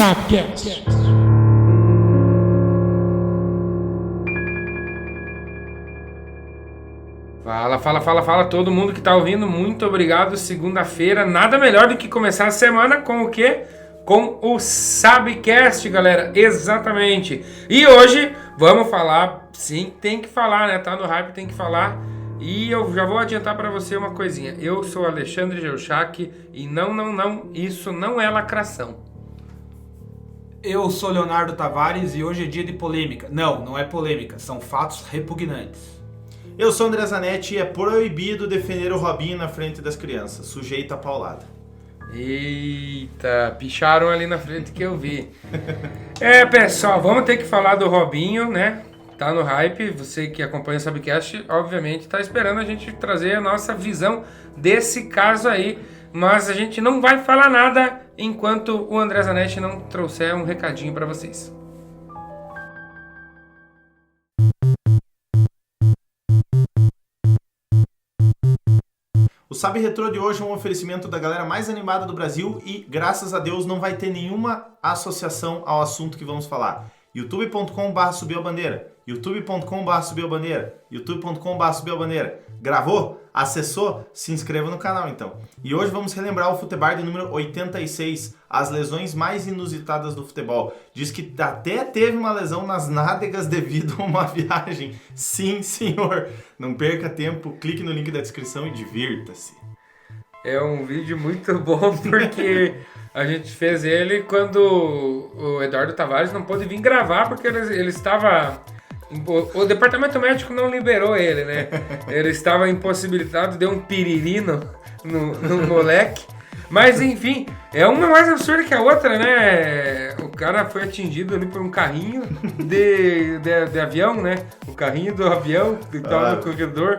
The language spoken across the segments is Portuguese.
Sapcast. Fala, todo mundo que tá ouvindo, muito obrigado. Segunda-feira, nada melhor do que começar a semana com o quê? Com o Sabcast, galera, exatamente. E hoje vamos falar, sim, tem que falar, né? Tá no hype, tem que falar. E eu já vou adiantar pra você uma coisinha. Eu sou Alexandre Geuchac e não, isso não é lacração. Eu sou Leonardo Tavares e hoje é dia de polêmica. Não é polêmica, são fatos repugnantes. Eu sou André Zanetti e é proibido defender o Robinho na frente das crianças, sujeito a paulada. Eita, picharam ali na frente que eu vi. Pessoal, vamos ter que falar do Robinho, né? Tá no hype, você que acompanha o Sabcast, obviamente tá esperando a gente trazer a nossa visão desse caso aí, mas a gente não vai falar nada enquanto o André Zanetti não trouxer um recadinho pra vocês. O Sabe Retrô de hoje é um oferecimento da galera mais animada do Brasil e, graças a Deus, não vai ter nenhuma associação ao assunto que vamos falar. youtube.com/subiuabandeira, youtube.com/subiuabandeira, youtube.com/subiuabandeira. Gravou? Acessou? Se inscreva no canal então. E hoje vamos relembrar o Futebar de número 86, as lesões mais inusitadas do futebol. Diz que até teve uma lesão nas nádegas devido a uma viagem. Sim, senhor. Não perca tempo, clique no link da descrição e divirta-se. É um vídeo muito bom porque a gente fez ele quando o Eduardo Tavares não pôde vir gravar porque ele estava... O departamento médico não liberou ele, né? Ele estava impossibilitado, deu um piririno no moleque. Mas enfim, é uma mais absurda que a outra, né? O cara foi atingido ali por um carrinho de avião, né? O carrinho do avião que estava no corredor.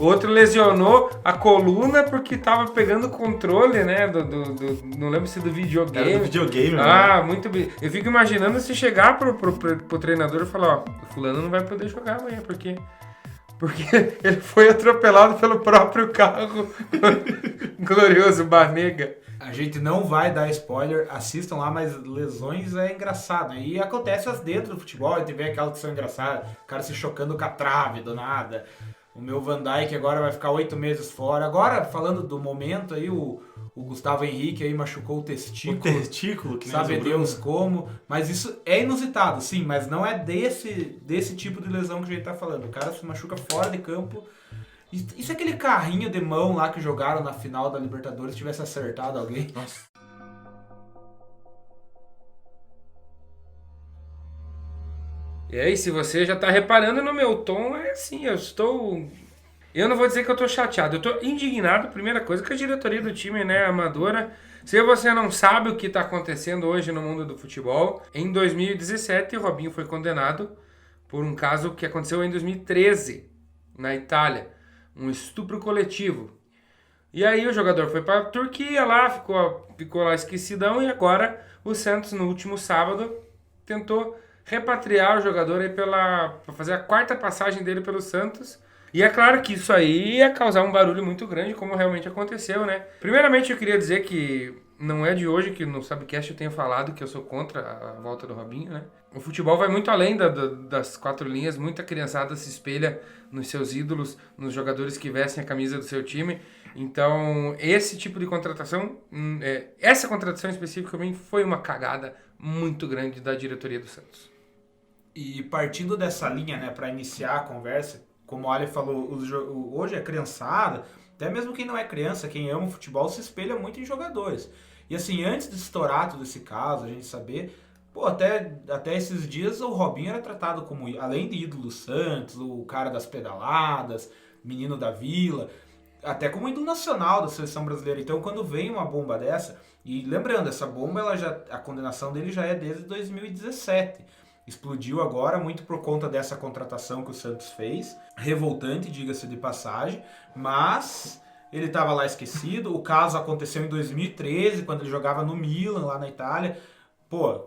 Outro lesionou a coluna porque tava pegando o controle, né? Não lembro se do videogame. Era do videogame, né? Muito bem. Eu fico imaginando se chegar pro treinador e falar, ó, o fulano não vai poder jogar amanhã, porque ele foi atropelado pelo próprio carro. Glorioso Banega. A gente não vai dar spoiler, assistam lá, mas lesões é engraçado, né? E acontece as dentro do futebol, a gente vê aquelas que são engraçadas, o cara se chocando com a trave do nada. O meu Van Dijk agora vai ficar 8 meses fora. Agora, falando do momento aí, o Gustavo Henrique aí machucou o testículo. O testículo, que sabe Deus como. Mas isso é inusitado, sim, mas não é desse tipo de lesão que a gente tá falando. O cara se machuca fora de campo. E se aquele carrinho de mão lá que jogaram na final da Libertadores tivesse acertado alguém? Nossa. E aí, se você já tá reparando no meu tom, é assim, eu não vou dizer que eu tô chateado, eu tô indignado, primeira coisa, com a diretoria do time, né, amadora. Se você não sabe o que tá acontecendo hoje no mundo do futebol, em 2017 o Robinho foi condenado por um caso que aconteceu em 2013, na Itália, um estupro coletivo. E aí o jogador foi pra Turquia lá, ficou lá esquecidão, e agora o Santos, no último sábado, tentou repatriar o jogador aí para fazer a quarta passagem dele pelo Santos. E é claro que isso aí ia causar um barulho muito grande, como realmente aconteceu, né? Primeiramente eu queria dizer que não é de hoje que no Sabcast eu tenho falado que eu sou contra a volta do Robinho, né? O futebol vai muito além das quatro linhas, muita criançada se espelha nos seus ídolos, nos jogadores que vestem a camisa do seu time. Então, esse tipo de contratação, essa contratação específica também foi uma cagada muito grande da diretoria do Santos. E partindo dessa linha, né, para iniciar a conversa, como o Ali falou, hoje a criançada, até mesmo quem não é criança, quem ama o futebol, se espelha muito em jogadores. E assim, antes de estourar todo esse caso, a gente saber, até esses dias o Robinho era tratado como, além de ídolo Santos, o cara das pedaladas, menino da vila, até como ídolo nacional da seleção brasileira. Então quando vem uma bomba dessa, e lembrando, essa bomba, a condenação dele já é desde 2017. Explodiu agora muito por conta dessa contratação que o Santos fez. Revoltante, diga-se de passagem. Mas ele estava lá esquecido. O caso aconteceu em 2013, quando ele jogava no Milan, lá na Itália.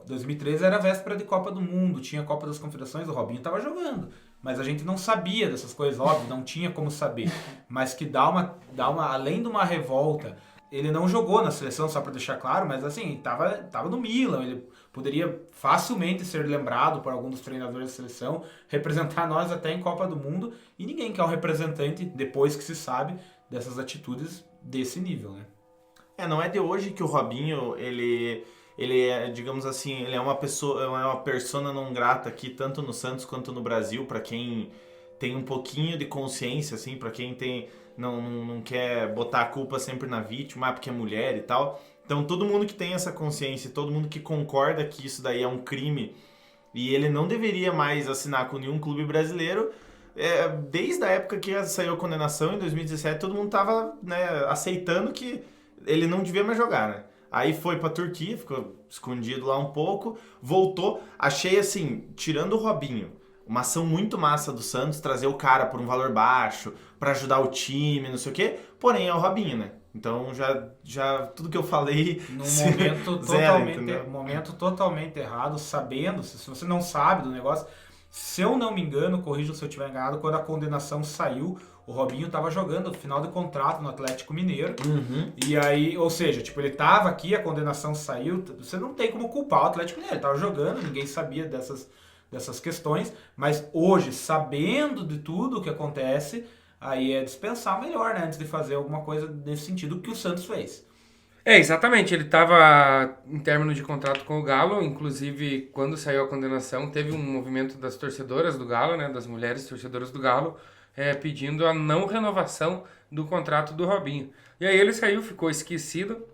2013 era a véspera de Copa do Mundo. Tinha Copa das Confederações, o Robinho estava jogando. Mas a gente não sabia dessas coisas, óbvio, não tinha como saber. Mas que dá uma além de uma revolta ele não jogou na seleção, só para deixar claro, mas assim, tava no Milan, ele poderia facilmente ser lembrado por algum dos treinadores da seleção, representar nós até em Copa do Mundo, e ninguém quer um representante, depois que se sabe, dessas atitudes desse nível, né? Não é de hoje que o Robinho, ele é, digamos assim, ele é uma pessoa, é uma persona não grata aqui, tanto no Santos quanto no Brasil, para quem tem um pouquinho de consciência, assim, para quem não quer botar a culpa sempre na vítima, porque é mulher e tal. Então todo mundo que tem essa consciência, todo mundo que concorda que isso daí é um crime e ele não deveria mais assinar com nenhum clube brasileiro, desde a época que saiu a condenação, em 2017, todo mundo tava, né, aceitando que ele não devia mais jogar, né? Aí foi pra Turquia, ficou escondido lá um pouco, voltou. Achei assim, tirando o Robinho, uma ação muito massa do Santos, trazer o cara por um valor baixo, pra ajudar o time, não sei o quê. Porém, é o Robinho, né? Então, já tudo que eu falei... Num momento totalmente errado, sabendo, se você não sabe do negócio... Se eu não me engano, corrija se eu estiver enganado, quando a condenação saiu, o Robinho estava jogando final de contrato no Atlético Mineiro. Uhum. E aí, ou seja, tipo, ele estava aqui, a condenação saiu, você não tem como culpar o Atlético Mineiro, ele estava jogando, ninguém sabia dessas questões, mas hoje, sabendo de tudo o que acontece, aí é dispensar melhor, né, antes de fazer alguma coisa nesse sentido que o Santos fez. Exatamente, ele estava em término de contrato com o Galo, inclusive quando saiu a condenação teve um movimento das torcedoras do Galo, né, das mulheres torcedoras do Galo, pedindo a não renovação do contrato do Robinho. E aí ele saiu, ficou esquecido.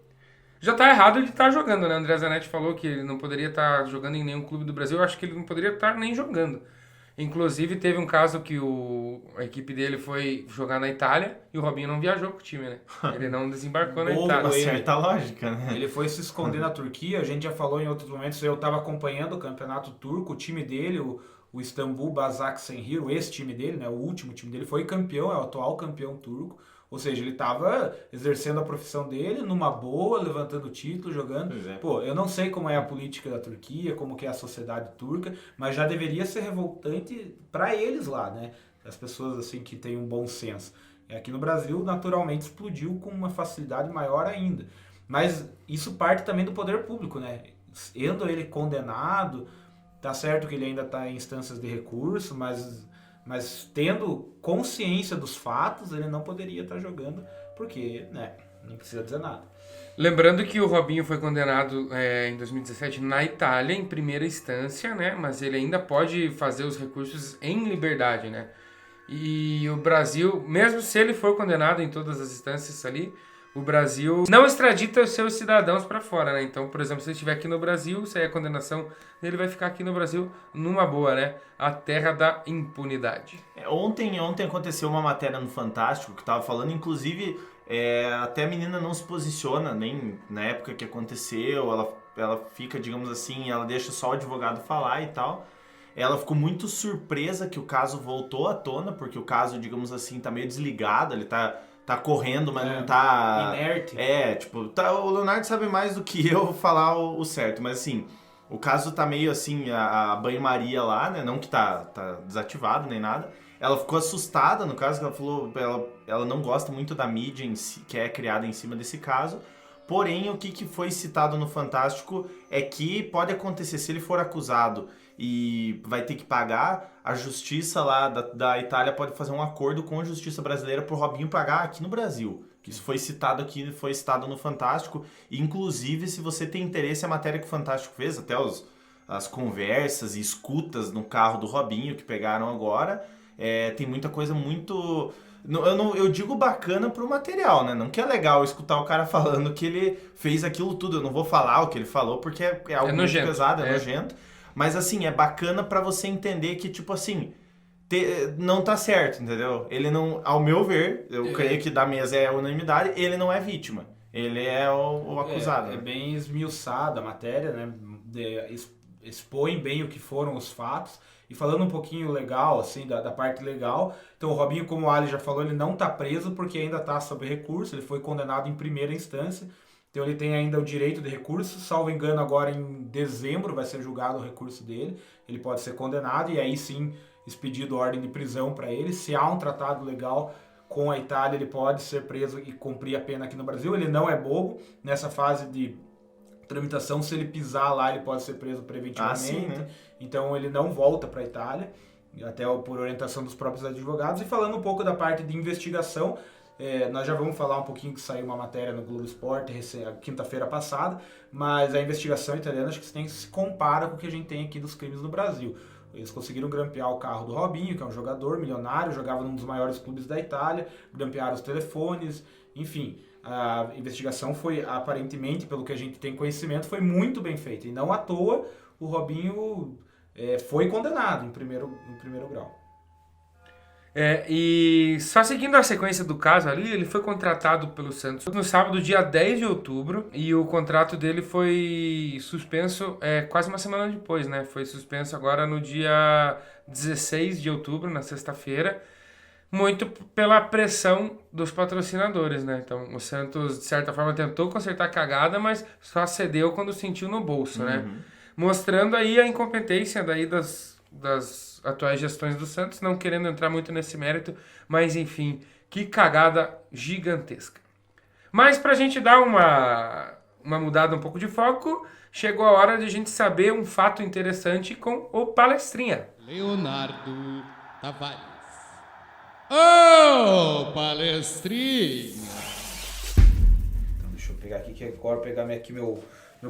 Já tá errado de estar jogando, né? André Zanetti falou que ele não poderia estar jogando em nenhum clube do Brasil, eu acho que ele não poderia estar nem jogando. Inclusive, teve um caso que a equipe dele foi jogar na Itália e o Robinho não viajou com o time, né? Ele não desembarcou na Itália. Certa lógica, né? Ele foi se esconder na Turquia, a gente já falou em outros momentos, eu estava acompanhando o campeonato turco, o time dele, o Istambul Basaksehir, esse time dele, né? O último time dele foi campeão, é o atual campeão turco. Ou seja, ele estava exercendo a profissão dele numa boa, levantando título, jogando. Pô, eu não sei como é a política da Turquia, como que é a sociedade turca, mas já deveria ser revoltante para eles lá, né? As pessoas assim que têm um bom senso. E aqui no Brasil, naturalmente, explodiu com uma facilidade maior ainda. Mas isso parte também do poder público, né? Sendo ele condenado, tá certo que ele ainda está em instâncias de recurso, mas tendo consciência dos fatos, ele não poderia estar jogando, porque, né, não precisa dizer nada. Lembrando que o Robinho foi condenado em 2017 na Itália, em primeira instância, né, mas ele ainda pode fazer os recursos em liberdade, né. E o Brasil, mesmo se ele for condenado em todas as instâncias ali, o Brasil não extradita os seus cidadãos para fora, né? Então, por exemplo, se ele estiver aqui no Brasil, se a condenação, ele vai ficar aqui no Brasil numa boa, né? A terra da impunidade. Ontem aconteceu uma matéria no Fantástico que tava falando, inclusive, até a menina não se posiciona, nem na época que aconteceu, ela fica, digamos assim, ela deixa só o advogado falar e tal. Ela ficou muito surpresa que o caso voltou à tona, porque o caso, digamos assim, tá meio desligado, ele tá correndo, mas não tá... Inerte. O Leonardo sabe mais do que eu falar o certo, mas assim, o caso tá meio assim, a banho-maria lá, né, não que tá desativado nem nada. Ela ficou assustada, no caso, que ela falou, ela não gosta muito da mídia em si, que é criada em cima desse caso. Porém, o que foi citado no Fantástico é que pode acontecer, se ele for acusado e vai ter que pagar, a justiça lá da Itália pode fazer um acordo com a justiça brasileira pro Robinho pagar aqui no Brasil. Isso foi citado aqui, foi citado no Fantástico. Inclusive, se você tem interesse, a matéria que o Fantástico fez, até as conversas e escutas no carro do Robinho que pegaram agora, tem muita coisa muito... Eu digo bacana pro material, né? Não que é legal escutar o cara falando que ele fez aquilo tudo. Eu não vou falar o que ele falou, porque é algo muito pesado, é nojento. Mas assim, é bacana pra você entender que, tipo assim, não tá certo, entendeu? Ele não, ao meu ver, eu creio que da mesa é unanimidade, ele não é vítima. Ele é o acusado. É bem esmiuçada a matéria, né? Expõe bem o que foram os fatos. E falando um pouquinho legal, assim, da parte legal, então o Robinho, como o Ali já falou, ele não está preso porque ainda está sob recurso, ele foi condenado em primeira instância, então ele tem ainda o direito de recurso, salvo engano agora em dezembro vai ser julgado o recurso dele, ele pode ser condenado e aí sim expedido ordem de prisão para ele, se há um tratado legal com a Itália, ele pode ser preso e cumprir a pena aqui no Brasil. Ele não é bobo. Nessa fase de tramitação, se ele pisar lá, ele pode ser preso preventivamente. Sim, né? Então ele não volta para a Itália, até por orientação dos próprios advogados. E falando um pouco da parte de investigação, nós já vamos falar um pouquinho que saiu uma matéria no Globo Esporte quinta-feira passada, mas a investigação italiana acho que se compara com o que a gente tem aqui dos crimes no Brasil. Eles conseguiram grampear o carro do Robinho, que é um jogador milionário, jogava num dos maiores clubes da Itália, grampearam os telefones, enfim. A investigação foi, aparentemente, pelo que a gente tem conhecimento, foi muito bem feita. E não à toa, o Robinho foi condenado em primeiro grau. E só seguindo a sequência do caso ali, ele foi contratado pelo Santos no sábado, dia 10 de outubro, e o contrato dele foi suspenso quase uma semana depois, né? Foi suspenso agora no dia 16 de outubro, na sexta-feira, muito pela pressão dos patrocinadores, né? Então, o Santos, de certa forma, tentou consertar a cagada, mas só cedeu quando sentiu no bolso, né? Mostrando aí a incompetência daí das atuais gestões do Santos, não querendo entrar muito nesse mérito, mas enfim, que cagada gigantesca. Mas pra gente dar uma mudada um pouco de foco, chegou a hora de a gente saber um fato interessante com o Palestrinha. Leonardo Tavares. Ô, Palestrinha! Então, deixa eu pegar aqui, que agora pegar aqui meu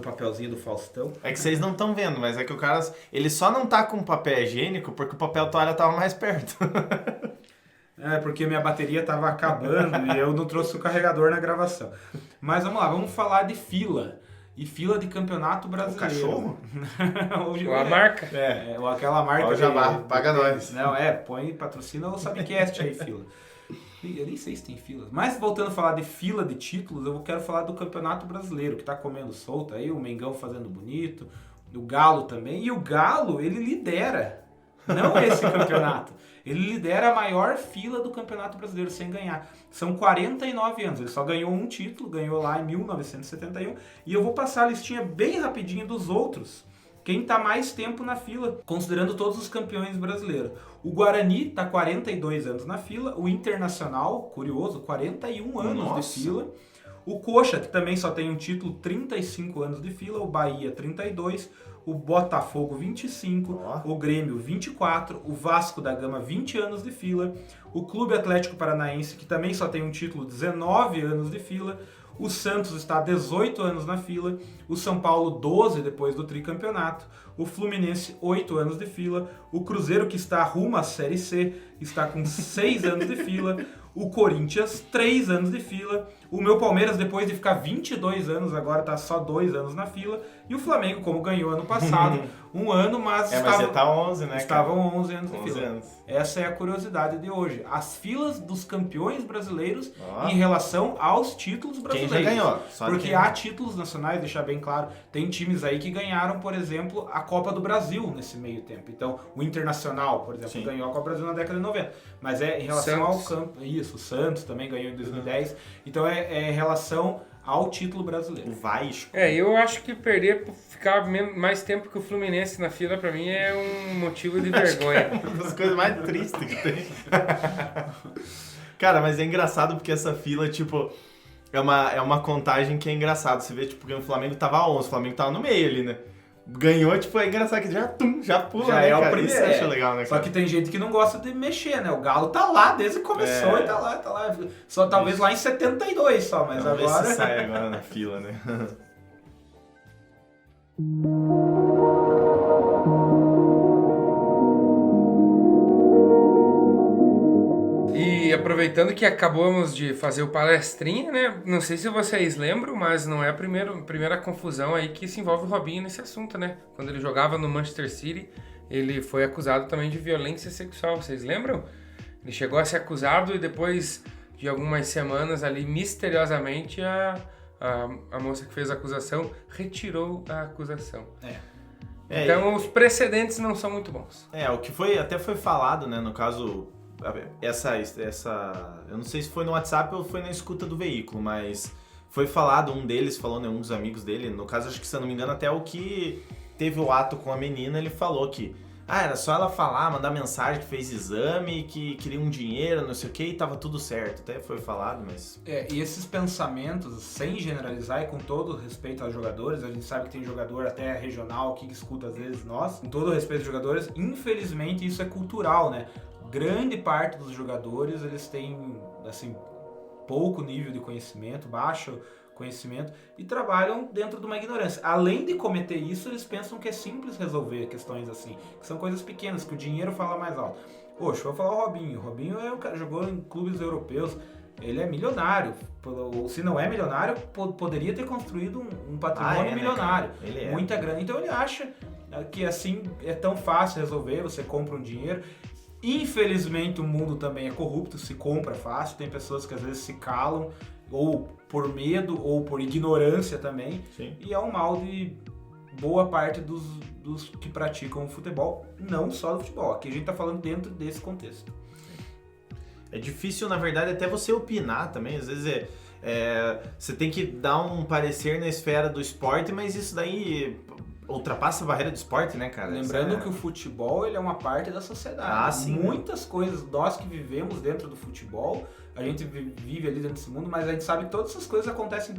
papelzinho do Faustão. É que vocês não estão vendo, mas é que o cara, ele só não tá com papel higiênico porque o papel toalha tava mais perto. Porque minha bateria tava acabando e eu não trouxe o carregador na gravação. Mas vamos lá, vamos falar de fila. E fila de campeonato brasileiro. Cachorro? A marca? Aquela marca. Ó, Jabá, paga nós. Não, põe patrocina ou Sabcast aí, fila. Eu nem sei se tem filas. Mas voltando a falar de fila de títulos, eu quero falar do Campeonato Brasileiro, que tá comendo solto aí, o Mengão fazendo bonito, o Galo também. E o Galo, ele lidera, não esse campeonato. Ele lidera a maior fila do Campeonato Brasileiro sem ganhar. São 49 anos. Ele só ganhou um título, ganhou lá em 1971. E eu vou passar a listinha bem rapidinho dos outros. Quem está mais tempo na fila, considerando todos os campeões brasileiros. O Guarani está 42 anos na fila. O Internacional, curioso, 41 anos de fila. O Coxa, que também só tem um título, 35 anos de fila. O Bahia, 32. O Botafogo, 25. O Grêmio, 24. O Vasco da Gama, 20 anos de fila. O Clube Atlético Paranaense, que também só tem um título, 19 anos de fila. O Santos está 18 anos na fila, o São Paulo 12 depois do tricampeonato, o Fluminense 8 anos de fila, o Cruzeiro, que está rumo à Série C, está com 6 anos de fila, o Corinthians 3 anos de fila, o meu Palmeiras, depois de ficar 22 anos, agora está só 2 anos na fila, e o Flamengo, como ganhou ano passado, um ano, mas mas já tá 11, né? Estavam 11 anos de fila. Anos. Essa é a curiosidade de hoje. As filas dos campeões brasileiros em relação aos títulos brasileiros. Quem já ganhou? Porque há títulos nacionais, deixar bem claro, tem times aí que ganharam, por exemplo, a Copa do Brasil nesse meio tempo. Então, o Internacional, por exemplo, ganhou a Copa do Brasil na década de 90. Mas em relação ao campo... Isso, o Santos também ganhou em 2010. Então, em relação ao título brasileiro. O Vasco. Eu acho que ficar mais tempo que o Fluminense na fila, pra mim, é um motivo de vergonha. Uma das coisas mais tristes que tem. Cara, mas é engraçado porque essa fila, tipo, é uma contagem que é engraçado. Você vê, tipo, que o Flamengo tava 11, o Flamengo tava no meio ali, né? Ganhou, tipo, é engraçado que já pula, Já né, o cara? primeiro. Isso eu acho legal, né, cara? Só que tem gente que não gosta de mexer, né? O Galo tá lá desde que começou e tá lá. Só talvez lá em 72 só, mas Vamos ver agora... se sai agora na fila, né? E aproveitando que acabamos de fazer o palestrinha, né? Não sei se vocês lembram, mas não é a primeira confusão aí que se envolve o Robinho nesse assunto, né? Quando ele jogava no Manchester City, ele foi acusado também de violência sexual, vocês lembram? Ele chegou a ser acusado e depois de algumas semanas ali, misteriosamente, a moça que fez a acusação retirou a acusação. Então os precedentes não são muito bons. O que até foi falado, né, no caso, essa eu não sei se foi no WhatsApp ou foi na escuta do veículo, mas foi falado, um deles falou, né, um dos amigos dele, no caso acho que, se eu não me engano, até o que teve o ato com a menina, ele falou que era só ela falar, mandar mensagem que fez exame, que queria um dinheiro, não sei o que, e tava tudo certo. Até foi falado, mas... E esses pensamentos, sem generalizar e com todo respeito aos jogadores, a gente sabe que tem jogador até regional que escuta às vezes nós, com todo respeito aos jogadores, infelizmente isso é cultural, né? Grande parte dos jogadores, eles têm, assim, pouco nível de conhecimento, baixo conhecimento e trabalham dentro de uma ignorância. Além de cometer isso, eles pensam que é simples resolver questões assim, que são coisas pequenas, que o dinheiro fala mais alto. Poxa, vou falar o Robinho. O Robinho é um cara, jogou em clubes europeus, ele é milionário. Se não é milionário, poderia ter construído um patrimônio milionário. Né, ele é. Muita grana. Então ele acha que assim é tão fácil resolver, você compra um dinheiro. Infelizmente o mundo também é corrupto, se compra fácil, tem pessoas que às vezes se calam, ou por medo, ou por ignorância também. Sim. E é um mal de boa parte dos que praticam o futebol, não só do futebol. Aqui a gente tá falando dentro desse contexto. É difícil, na verdade, até você opinar também. Às vezes você tem que dar um parecer na esfera do esporte, mas isso daí ultrapassa a barreira do esporte, né, cara? Lembrando que o futebol ele é uma parte da sociedade. Ah, sim. Muitas coisas, nós que vivemos dentro do futebol, a gente vive ali dentro desse mundo, mas a gente sabe que todas essas coisas acontecem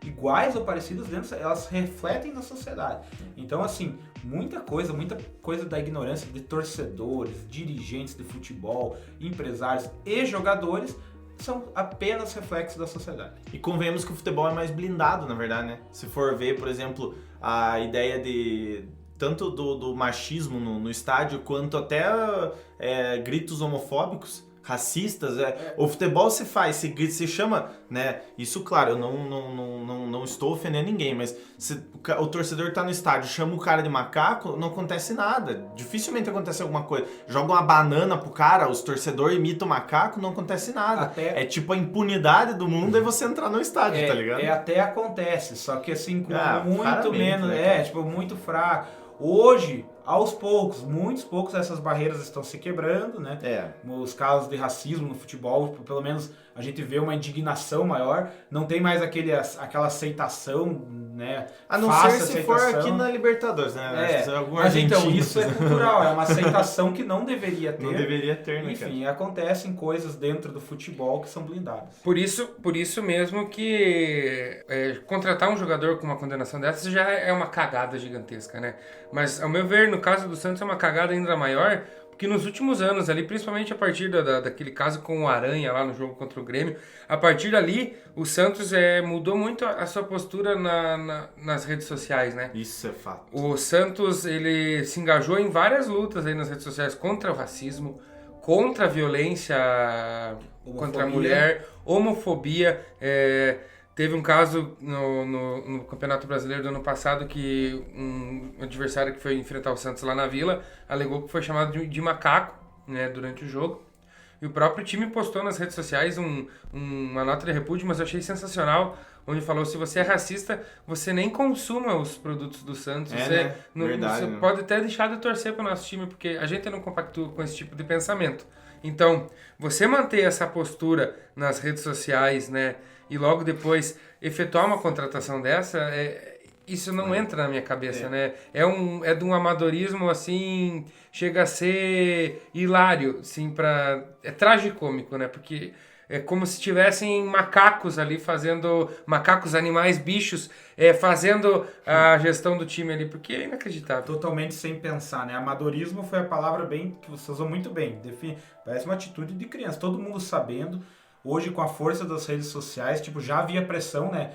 iguais ou parecidas dentro, elas refletem na sociedade. Então, assim, muita coisa da ignorância de torcedores, dirigentes de futebol, empresários e jogadores são apenas reflexos da sociedade. E convenhamos que o futebol é mais blindado, na verdade, né? Se for ver, por exemplo, a ideia de tanto do machismo no estádio, quanto até gritos homofóbicos, racistas, o futebol se chama, né? Isso, claro, eu não estou ofendendo ninguém, mas se o torcedor tá no estádio, chama o cara de macaco, não acontece nada. Dificilmente acontece alguma coisa. Joga uma banana pro cara, os torcedores imitam o macaco, não acontece nada. É tipo a impunidade do mundo é você entrar no estádio, tá ligado? Até acontece, só que assim, com muito menos, né, tipo, muito fraco. Hoje, aos poucos, muitos poucos, essas barreiras estão se quebrando, né? Os casos de racismo no futebol, pelo menos a gente vê uma indignação maior, não tem mais aquela aceitação, né? A não ser se for aqui na Libertadores, né? Mas então, isso é cultural, é uma aceitação que não deveria ter. Não deveria ter, né, Enfim, acontecem coisas dentro do futebol que são blindadas. Por isso mesmo que contratar um jogador com uma condenação dessa já é uma cagada gigantesca, né? Mas, ao meu ver, no caso do Santos é uma cagada ainda maior, porque nos últimos anos ali, principalmente a partir daquele caso com o Aranha lá no jogo contra o Grêmio, a partir dali o Santos mudou muito a sua postura nas redes sociais, né? Isso é fato. O Santos, ele se engajou em várias lutas aí nas redes sociais contra o racismo, contra a violência contra a mulher, homofobia. Teve um caso no Campeonato Brasileiro do ano passado que um adversário que foi enfrentar o Santos lá na Vila alegou que foi chamado de macaco, né, durante o jogo. E o próprio time postou nas redes sociais uma nota de repúdio, mas eu achei sensacional, onde falou: se você é racista, você nem consuma os produtos do Santos. Você, Verdade, você pode até deixar de torcer para o nosso time, porque a gente não compactua com esse tipo de pensamento. Então, você manter essa postura nas redes sociais, né, e logo depois efetuar uma contratação dessa, isso não entra na minha cabeça, né? É de um amadorismo, assim, chega a ser hilário, assim, é tragicômico, né? Porque é como se tivessem macacos ali macacos, animais, bichos, fazendo a gestão do time ali, porque é inacreditável. Totalmente sem pensar, né? Amadorismo foi a palavra que você usou muito bem. Parece uma atitude de criança, todo mundo sabendo. Hoje, com a força das redes sociais, tipo, já havia pressão, né?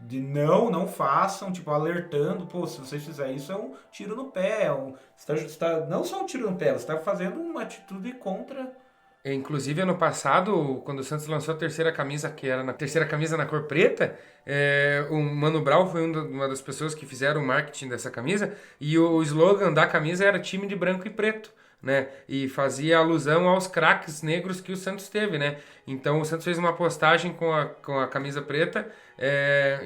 De não façam, tipo, alertando, pô, se vocês fizerem isso é um tiro no pé, não só um tiro no pé, você está fazendo uma atitude contra. Inclusive, ano passado, quando o Santos lançou a terceira camisa, que era na terceira camisa na cor preta, o Mano Brown foi uma das pessoas que fizeram o marketing dessa camisa, e o slogan da camisa era time de branco e preto, né? E fazia alusão aos craques negros que o Santos teve, né? Então o Santos fez uma postagem com a camisa preta,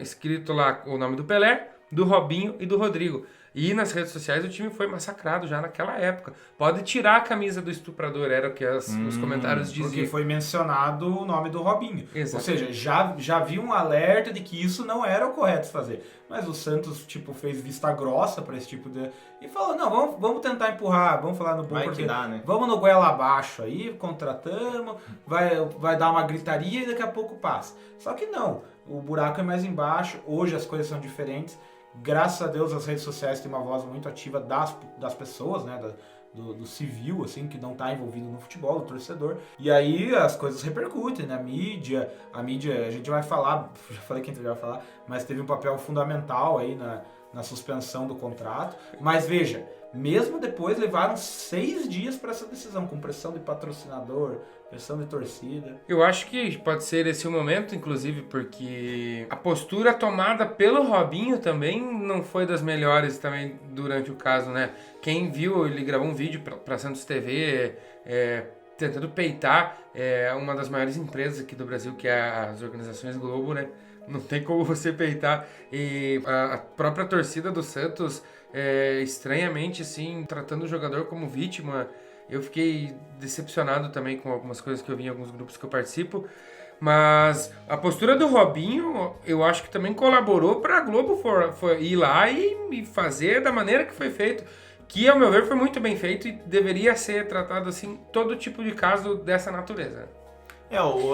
escrito lá o nome do Pelé, do Robinho e do Rodrigo. E nas redes sociais o time foi massacrado já naquela época. Pode tirar a camisa do estuprador, era o que os comentários diziam. Porque foi mencionado o nome do Robinho. Exatamente. Ou seja, já havia um alerta de que isso não era o correto fazer. Mas o Santos, tipo, fez vista grossa para esse tipo de... E falou, não, vamos tentar empurrar, vamos falar no bom, Vai que dá, né? Vamos no goela abaixo aí, contratamos, vai dar uma gritaria e daqui a pouco passa. Só que não, o buraco é mais embaixo, hoje as coisas são diferentes. Graças a Deus as redes sociais têm uma voz muito ativa das pessoas, né? Do civil, assim, que não está envolvido no futebol, do torcedor. E aí as coisas repercutem, né? A mídia, a gente vai falar, já falei que a gente vai falar, mas teve um papel fundamental aí na suspensão do contrato. Mas veja, mesmo depois levaram 6 dias para essa decisão, com pressão de patrocinador, pressão de torcida. Eu acho que pode ser esse o momento, inclusive, porque a postura tomada pelo Robinho também não foi das melhores também durante o caso, né? Quem viu, ele gravou um vídeo para Santos TV, tentando peitar uma das maiores empresas aqui do Brasil, que é as Organizações Globo, né? Não tem como você peitar. E a própria torcida do Santos, estranhamente, assim, tratando o jogador como vítima. Eu fiquei decepcionado também com algumas coisas que eu vi em alguns grupos que eu participo. Mas a postura do Robinho, eu acho que também colaborou para a Globo ir lá e fazer da maneira que foi feito. Que, ao meu ver, foi muito bem feito e deveria ser tratado assim todo tipo de caso dessa natureza.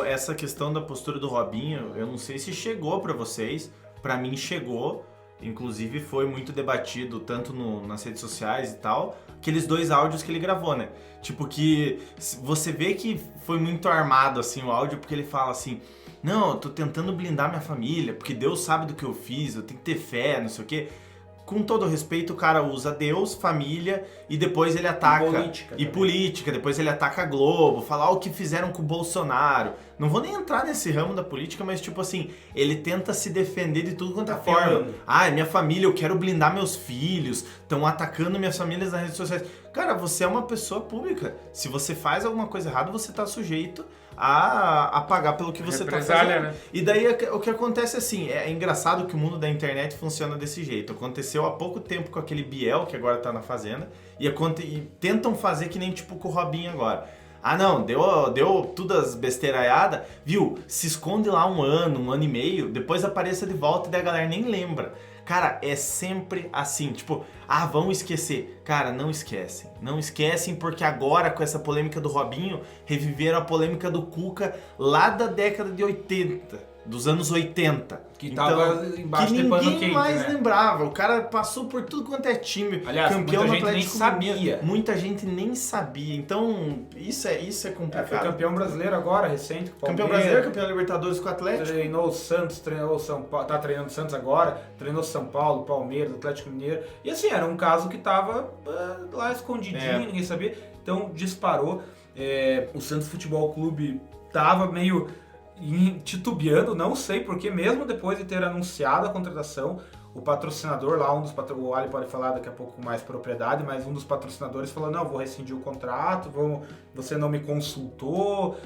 Essa questão da postura do Robinho, eu não sei se chegou para vocês. Para mim chegou. Inclusive foi muito debatido, tanto nas redes sociais e tal, aqueles 2 áudios que ele gravou, né? Tipo que você vê que foi muito armado, assim, o áudio, porque ele fala assim, não, eu tô tentando blindar minha família, porque Deus sabe do que eu fiz, eu tenho que ter fé, não sei o quê. Com todo respeito, o cara usa Deus, família, e depois ele ataca... política, depois ele ataca a Globo, fala o que fizeram com o Bolsonaro. Não vou nem entrar nesse ramo da política, mas tipo assim, ele tenta se defender de tudo quanto é forma. Ah, é minha família, eu quero blindar meus filhos, estão atacando minhas famílias nas redes sociais. Cara, você é uma pessoa pública. Se você faz alguma coisa errada, você tá sujeito a pagar pelo que você tá fazendo. Né? E daí o que acontece assim, é engraçado que o mundo da internet funciona desse jeito. Aconteceu há pouco tempo com aquele Biel, que agora tá na Fazenda, e tentam fazer que nem tipo com o Robinho agora. Ah não, deu tudo as besteiraiadas, viu? Se esconde lá um ano e meio, depois apareça de volta e daí a galera nem lembra. Cara, é sempre assim, tipo, vão esquecer. Cara, não esquecem. Não esquecem porque agora com essa polêmica do Robinho, reviveram a polêmica do Cuca lá da década de 80. Dos anos 80. Que tava embaixo que de pano ninguém quente, mais né? lembrava. O cara passou por tudo quanto é time. Aliás, campeão muita gente nem Atlético sabia. Muita gente nem sabia. Então, isso é complicado. Foi campeão brasileiro agora, recente. Campeão brasileiro, campeão Libertadores com o Atlético. Treinou o Santos, treinou o São Paulo. Tá treinando o Santos agora. Treinou São Paulo, Palmeiras, Atlético Mineiro. E assim, era um caso que tava lá escondidinho, ninguém sabia. Então, disparou. O Santos Futebol Clube tava meio... titubeando, não sei porque, mesmo depois de ter anunciado a contratação, o patrocinador lá, o Ali pode falar daqui a pouco com mais propriedade, mas um dos patrocinadores falou, não, vou rescindir o contrato, você não me consultou.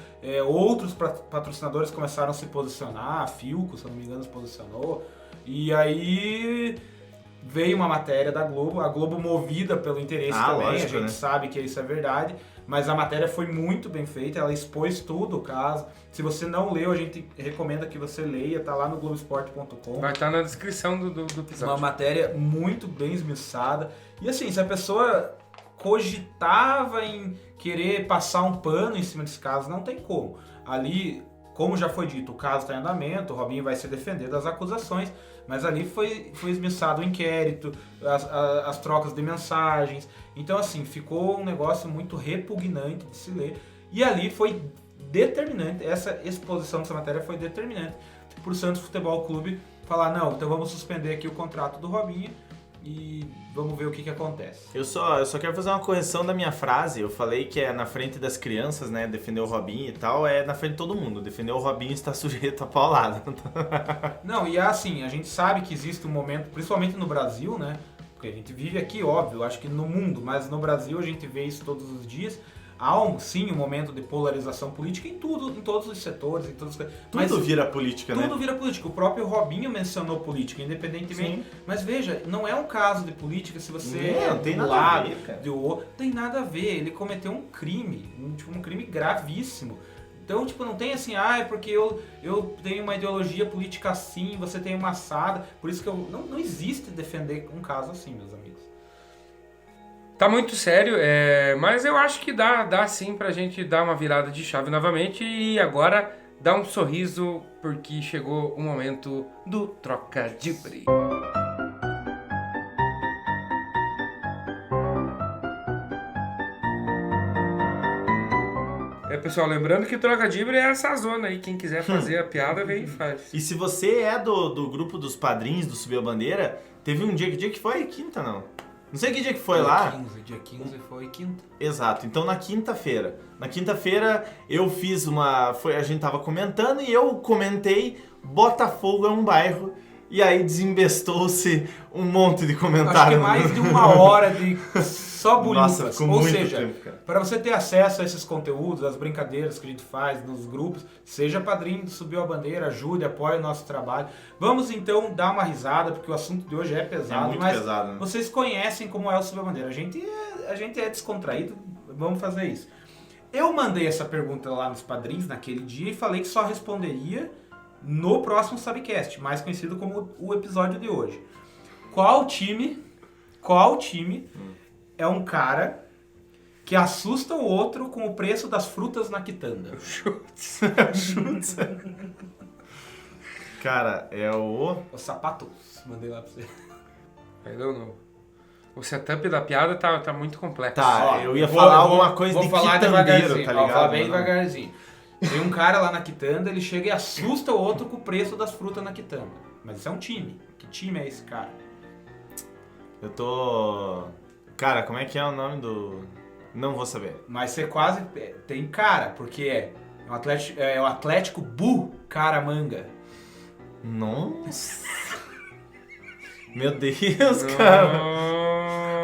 Outros patrocinadores começaram a se posicionar, a Philco, se eu não me engano, se posicionou, e aí veio uma matéria da Globo, a Globo movida pelo interesse também, lógico, a gente sabe que isso é verdade, mas a matéria foi muito bem feita, ela expôs tudo o caso. Se você não leu, a gente recomenda que você leia, tá lá no Globoesporte.com. Vai estar na descrição do episódio. Uma matéria muito bem esmiuçada. E assim, se a pessoa cogitava em querer passar um pano em cima desse caso, não tem como. Ali, como já foi dito, o caso está em andamento, o Robinho vai se defender das acusações, mas ali foi esmiuçado o inquérito, as trocas de mensagens. Então, assim, ficou um negócio muito repugnante de se ler. E ali foi determinante, essa exposição dessa matéria foi determinante para o Santos Futebol Clube falar, não, então vamos suspender aqui o contrato do Robinho e vamos ver o que acontece. Eu só quero fazer uma correção da minha frase. Eu falei que é na frente das crianças, né? Defender o Robinho e tal, é na frente de todo mundo. Defender o Robinho está sujeito a paulada. Não, e assim, a gente sabe que existe um momento, principalmente no Brasil, né? Porque a gente vive aqui, óbvio, acho que no mundo, mas no Brasil a gente vê isso todos os dias. há sim um momento de polarização política em todos os setores, em todas as coisas. Tudo vira política, né? Tudo vira política. O próprio Robinho mencionou política, independentemente. Sim. Mas veja, não é um caso de política se você Não tem do nada a lado, ver, cara. do outro. Tem nada a ver. Ele cometeu um crime, um crime gravíssimo. Então, tipo, não tem assim, é porque eu tenho uma ideologia política assim, você tem uma assada. Por isso que não existe defender um caso assim, meus amigos. Tá muito sério, mas eu acho que dá sim pra gente dar uma virada de chave novamente e agora dar um sorriso porque chegou o momento do Troca Dibre. Pessoal, lembrando que Troca Dibre é essa zona aí, quem quiser fazer a piada vem e faz. E se você é do grupo dos padrinhos do Subiu a Bandeira, teve um dia, que dia que foi? Quinta, não? Não sei que dia que foi lá. Dia 15 foi quinta. Exato, então na quinta-feira. Na quinta-feira eu fiz a gente tava comentando e eu comentei Botafogo é um bairro. E aí desembestou-se um monte de comentários. Acho que mais de uma hora de só bulhufas. Nossa, ficou Ou muito seja, tempo, cara. para você ter acesso a esses conteúdos, as brincadeiras que a gente faz nos grupos, seja padrinho do Subiu a Bandeira, ajude, apoie o nosso trabalho. Vamos então dar uma risada, porque o assunto de hoje é pesado, muito mas pesado, né? Vocês conhecem como é o Subiu a Bandeira. A gente é descontraído, vamos fazer isso. Eu mandei essa pergunta lá nos padrinhos naquele dia e falei que só responderia no próximo Subcast, mais conhecido como o episódio de hoje. Qual time é um cara que assusta o outro com o preço das frutas na quitanda? Chutes. Cara, é o... Os sapatos. Mandei lá pra você. I don't know. O setup da piada tá muito complexo. Tá, Ó, eu ia falar alguma coisa vou de falar quitandeiro, devagarzinho, tá ó, vou ligado? falar bem Não. devagarzinho. Tem um cara lá na quitanda, ele chega e assusta o outro com o preço das frutas na quitanda. Mas isso é um time. Que time é esse cara? Eu tô... Cara, como é que é o nome do... Não vou saber. Mas você quase tem cara, porque é o Atlético Bucaramanga. Nossa. Meu Deus, cara.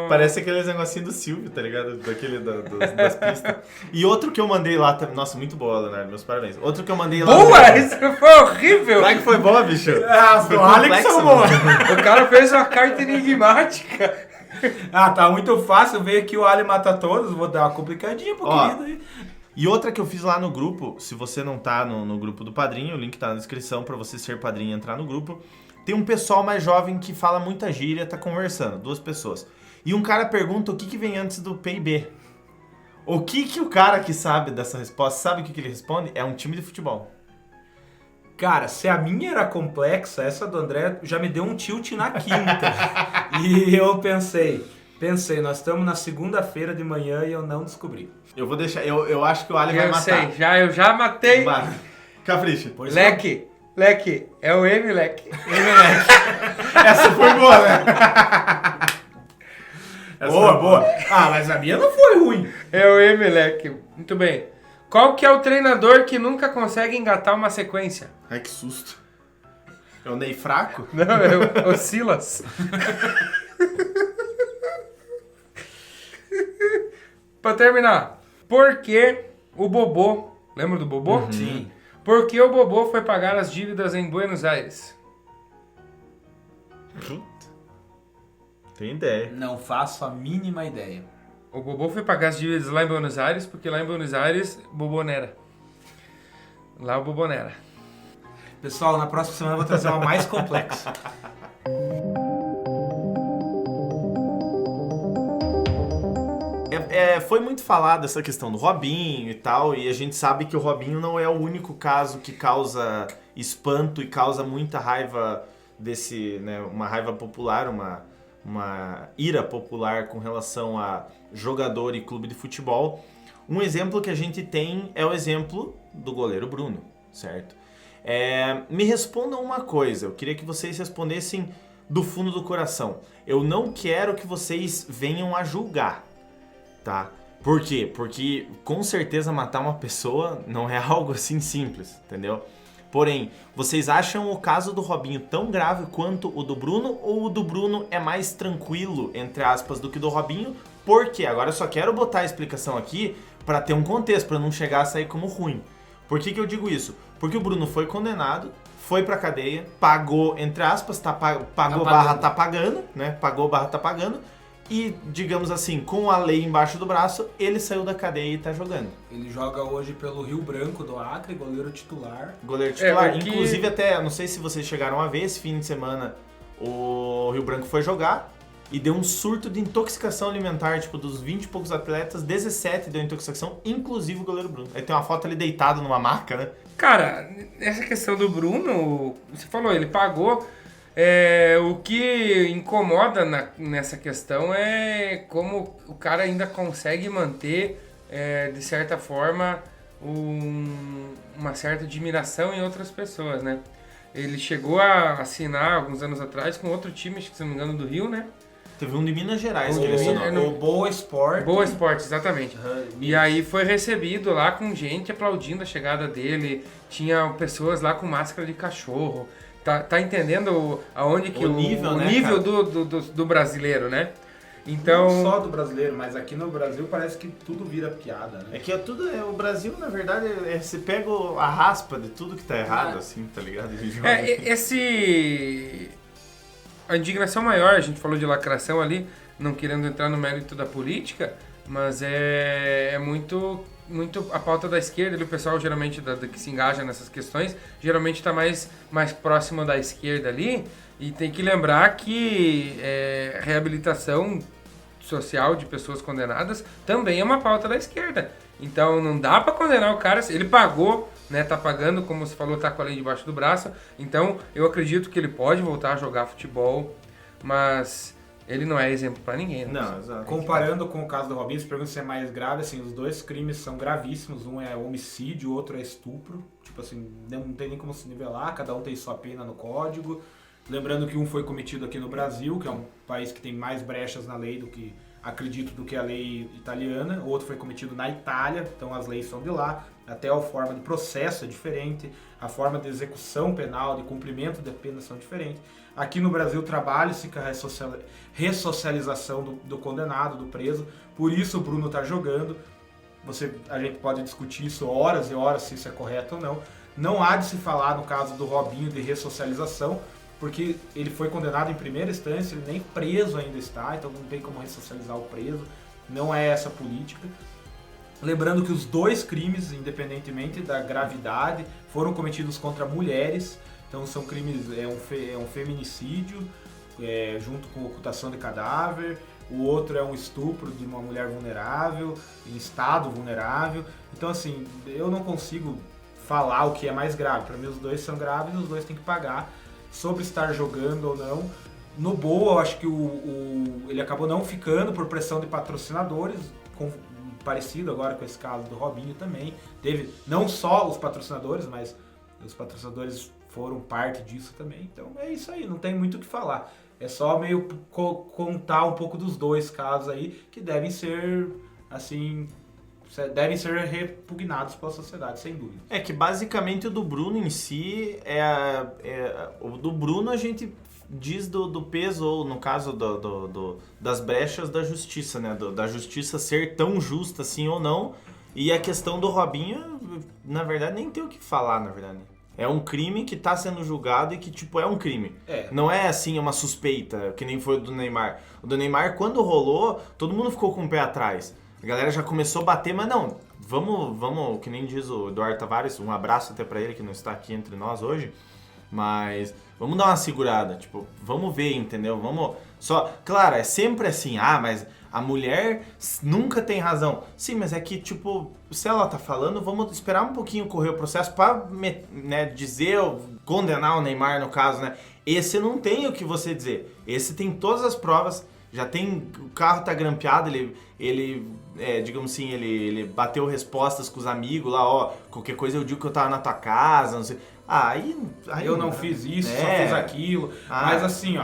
Parece aqueles negocinhos do Silvio, tá ligado? Daquele das pistas. E outro que eu mandei lá... Nossa, muito boa, Leonardo. Meus parabéns. Outro que eu mandei lá... Boa! Isso foi horrível! Será que foi boa, bicho? As Foi do Alex complexo, são boas. O cara fez uma carta enigmática. Tá muito fácil ver que o Ali mata todos. Vou dar uma complicadinha pro Ó, querido aí. E outra que eu fiz lá no grupo, se você não tá no grupo do padrinho, o link tá na descrição pra você ser padrinho e entrar no grupo. Tem um pessoal mais jovem que fala muita gíria, tá conversando, 2 pessoas. E um cara pergunta o que vem antes do PIB. O que o cara que sabe dessa resposta, sabe o que ele responde? É um time de futebol. Cara, se a minha era complexa, essa do André já me deu um tilt na quinta. E eu pensei, nós estamos na segunda-feira de manhã e eu não descobri. Eu vou deixar, eu acho que o Ali vai Eu matar. sei, eu já matei. Vai. Capricha. Por isso Leque, é o M, Leque. Essa foi boa, né? Boa. Ah, mas a minha não foi ruim. É o M, Leque. Muito bem. Qual que é o treinador que nunca consegue engatar uma sequência? Ai, que susto. É o Ney Fraco? Não, é o Silas. Pra terminar, por que o Bobô... Lembra do Bobô? Sim. Por que o Bobô foi pagar as dívidas em Buenos Aires? Tem ideia. Não faço a mínima ideia. O Bobô foi pagar as dívidas lá em Buenos Aires, porque lá em Buenos Aires, Bobô nera. Lá o Bobô nera. Pessoal, na próxima semana eu vou trazer uma mais complexa. Foi muito falado essa questão do Robinho e tal, e a gente sabe que o Robinho não é o único caso que causa espanto e causa muita raiva uma raiva popular, uma ira popular com relação a jogador e clube de futebol. Um exemplo que a gente tem é o exemplo do goleiro Bruno, certo? Me respondam uma coisa, eu queria que vocês respondessem do fundo do coração. Eu não quero que vocês venham a julgar, tá? Por quê? Porque com certeza matar uma pessoa não é algo assim simples, entendeu? Porém, vocês acham o caso do Robinho tão grave quanto o do Bruno, ou o do Bruno é mais tranquilo, entre aspas, do que o do Robinho? Por quê? Agora eu só quero botar a explicação aqui, pra ter um contexto, pra não chegar a sair como ruim. Por que eu digo isso? Porque o Bruno foi condenado, foi pra cadeia, pagou, entre aspas, pagou barra tá pagando, né? Pagou barra tá pagando. E, digamos assim, com a lei embaixo do braço, ele saiu da cadeia e tá jogando. Ele joga hoje pelo Rio Branco do Acre, goleiro titular. Goleiro titular. Inclusive, até, não sei se vocês chegaram a ver, esse fim de semana, o Rio Branco foi jogar e deu um surto de intoxicação alimentar, tipo, dos 20 e poucos atletas, 17 deu intoxicação, inclusive o goleiro Bruno. Aí tem uma foto ali deitado numa maca, né? Cara, essa questão do Bruno, você falou, ele pagou. O que incomoda nessa questão é como o cara ainda consegue manter, de certa forma, uma certa admiração em outras pessoas, né? Ele chegou a assinar alguns anos atrás com outro time, acho que se não me engano, do Rio, né? Teve um de Minas Gerais que ele assinou. O Boa Esporte. Boa Esporte, exatamente. E aí foi recebido lá com gente aplaudindo a chegada dele. Tinha pessoas lá com máscara de cachorro. Tá entendendo aonde que o nível, o né, nível do brasileiro, né? Então... Não só do brasileiro, mas aqui no Brasil parece que tudo vira piada, né? É que o Brasil, na verdade, você pega a raspa de tudo que tá errado, assim, tá ligado? A indignação maior, a gente falou de lacração ali, não querendo entrar no mérito da política, mas é muito a pauta da esquerda, o pessoal geralmente que se engaja nessas questões, geralmente está mais próximo da esquerda ali, e tem que lembrar que reabilitação social de pessoas condenadas também é uma pauta da esquerda. Então não dá para condenar o cara, ele pagou, né, tá pagando, como você falou, tá com a lei debaixo do braço, então eu acredito que ele pode voltar a jogar futebol, mas ele não é exemplo para ninguém. Né? Não, exato. Comparando com o caso do Robinho, você pergunta se é mais grave, assim, os dois crimes são gravíssimos, um é homicídio, o outro é estupro, tipo assim, não tem nem como se nivelar, cada um tem sua pena no código, lembrando que um foi cometido aqui no Brasil, que é um país que tem mais brechas na lei do que a lei italiana, o outro foi cometido na Itália, então as leis são de lá, até a forma de processo é diferente, a forma de execução penal, de cumprimento da pena são diferentes. Aqui no Brasil trabalha-se com a ressocialização do condenado, do preso, por isso o Bruno está jogando. A gente pode discutir isso horas e horas, se isso é correto ou não. Não há de se falar no caso do Robinho de ressocialização, porque ele foi condenado em primeira instância, ele nem preso ainda está, então não tem como ressocializar o preso, não é essa a política. Lembrando que os dois crimes, independentemente da gravidade, foram cometidos contra mulheres, então são crimes, é um feminicídio, junto com ocultação de cadáver, o outro é um estupro de uma mulher vulnerável, em estado vulnerável, então assim, eu não consigo falar o que é mais grave, para mim os dois são graves e os dois têm que pagar. Sobre estar jogando ou não, no Boa eu acho que ele acabou não ficando por pressão de patrocinadores, parecido agora com esse caso do Robinho também. Teve não só os patrocinadores, mas os patrocinadores foram parte disso também. Então é isso aí, não tem muito o que falar. É só meio contar um pouco dos dois casos aí que devem ser, assim, devem ser repugnados pela sociedade, sem dúvida. É que basicamente o do Bruno em si, o do Bruno a gente diz do peso, ou no caso das brechas da justiça, né? Da justiça ser tão justa assim ou não. E a questão do Robinho, na verdade, nem tem o que falar, na verdade. É um crime que está sendo julgado e que, tipo, é um crime. Não é, assim, uma suspeita, que nem foi o do Neymar. O do Neymar, quando rolou, todo mundo ficou com o pé atrás. A galera já começou a bater, mas não, vamos, que nem diz o Eduardo Tavares, um abraço até pra ele que não está aqui entre nós hoje, mas vamos dar uma segurada, tipo, vamos ver, entendeu? Claro, é sempre assim, mas a mulher nunca tem razão. Sim, mas é que, tipo, se ela tá falando, vamos esperar um pouquinho correr o processo pra, né, dizer, condenar o Neymar no caso, né? Esse não tem o que você dizer, esse tem todas as provas. Já tem, o carro tá grampeado, ele digamos assim, ele bateu respostas com os amigos lá, qualquer coisa eu digo que eu tava na tua casa, não sei. Aí eu não fiz isso, só fiz aquilo. Mas assim,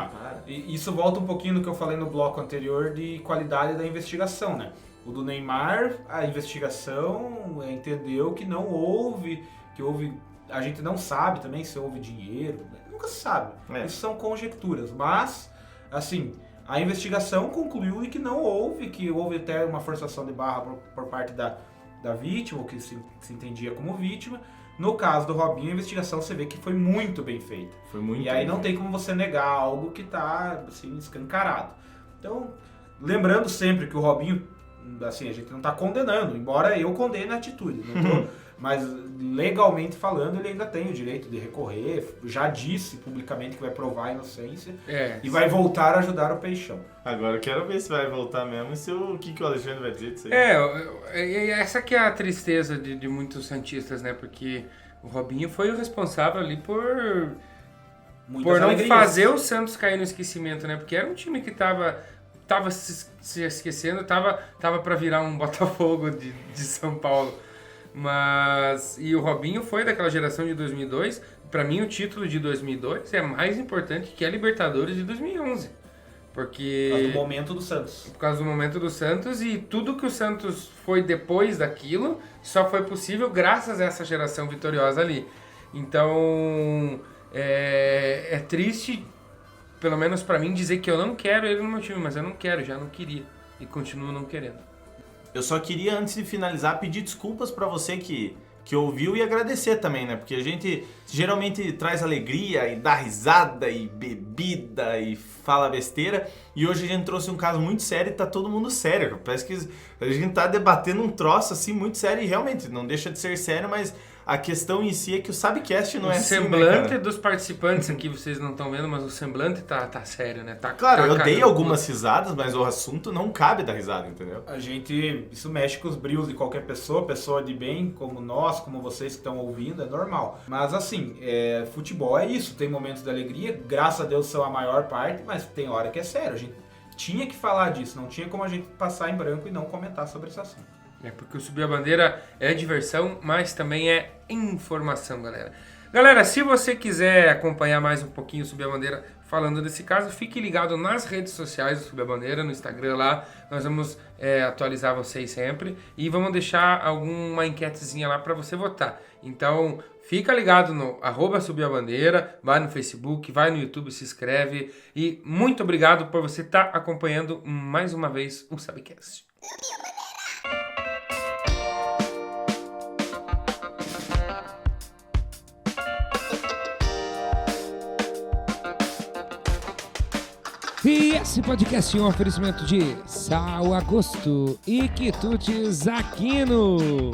isso volta um pouquinho no que eu falei no bloco anterior de qualidade da investigação, né? O do Neymar, a investigação entendeu que não houve, a gente não sabe também se houve dinheiro, né? Nunca se sabe. Isso são conjecturas, mas, assim, a investigação concluiu que não houve, que houve até uma forçação de barra por parte da vítima, ou que se entendia como vítima. No caso do Robinho, a investigação você vê que foi muito bem feita. Foi muito E aí bem não tem como você negar algo que tá, assim, escancarado. Então, lembrando sempre que o Robinho, assim, a gente não tá condenando, embora eu condene a atitude, não tô, mas legalmente falando, ele ainda tem o direito de recorrer, já disse publicamente que vai provar a inocência e vai voltar a ajudar o Peixão. Agora eu quero ver se vai voltar mesmo e o que o Alexandre vai dizer disso aí. Essa que é a tristeza de muitos santistas, né? Porque o Robinho foi o responsável ali por não alegrias. fazer o Santos cair no esquecimento, né? Porque era um time que tava se esquecendo, tava pra virar um Botafogo de São Paulo. E o Robinho foi daquela geração de 2002. Pra mim, o título de 2002 é mais importante que a Libertadores de 2011. Porque... Por causa do momento do Santos. Por causa do momento do Santos, e tudo que o Santos foi depois daquilo só foi possível graças a essa geração vitoriosa ali. Então, é triste, pelo menos pra mim, dizer que eu não quero ele no meu time, mas eu não quero, já não queria e continuo não querendo. Eu só queria, antes de finalizar, pedir desculpas pra você que ouviu e agradecer também, né? Porque a gente geralmente traz alegria e dá risada e bebida e fala besteira. E hoje a gente trouxe um caso muito sério e tá todo mundo sério. Parece que a gente tá debatendo um troço assim muito sério e realmente não deixa de ser sério, mas a questão em si é que o Sabcast não é assim, né, cara? O semblante dos participantes aqui, vocês não estão vendo, mas o semblante tá sério, né? Claro, eu dei algumas risadas, mas o assunto não cabe da risada, entendeu? Isso mexe com os brios de qualquer pessoa de bem, como nós, como vocês que estão ouvindo, é normal. Mas assim, futebol é isso, tem momentos de alegria, graças a Deus são a maior parte, mas tem hora que é sério, a gente tinha que falar disso, não tinha como a gente passar em branco e não comentar sobre esse assunto. Porque o Subir a Bandeira é diversão, mas também é informação, galera. Galera, se você quiser acompanhar mais um pouquinho o Subir a Bandeira falando desse caso, fique ligado nas redes sociais do Subir a Bandeira, no Instagram lá. Nós vamos atualizar vocês sempre e vamos deixar alguma enquetezinha lá para você votar. Então, fica ligado no @Subir a Bandeira, vai no Facebook, vai no YouTube, se inscreve. E muito obrigado por você estar acompanhando mais uma vez o Sabcast. E esse podcast é um oferecimento de Sal Agosto e Quitutes Aquino.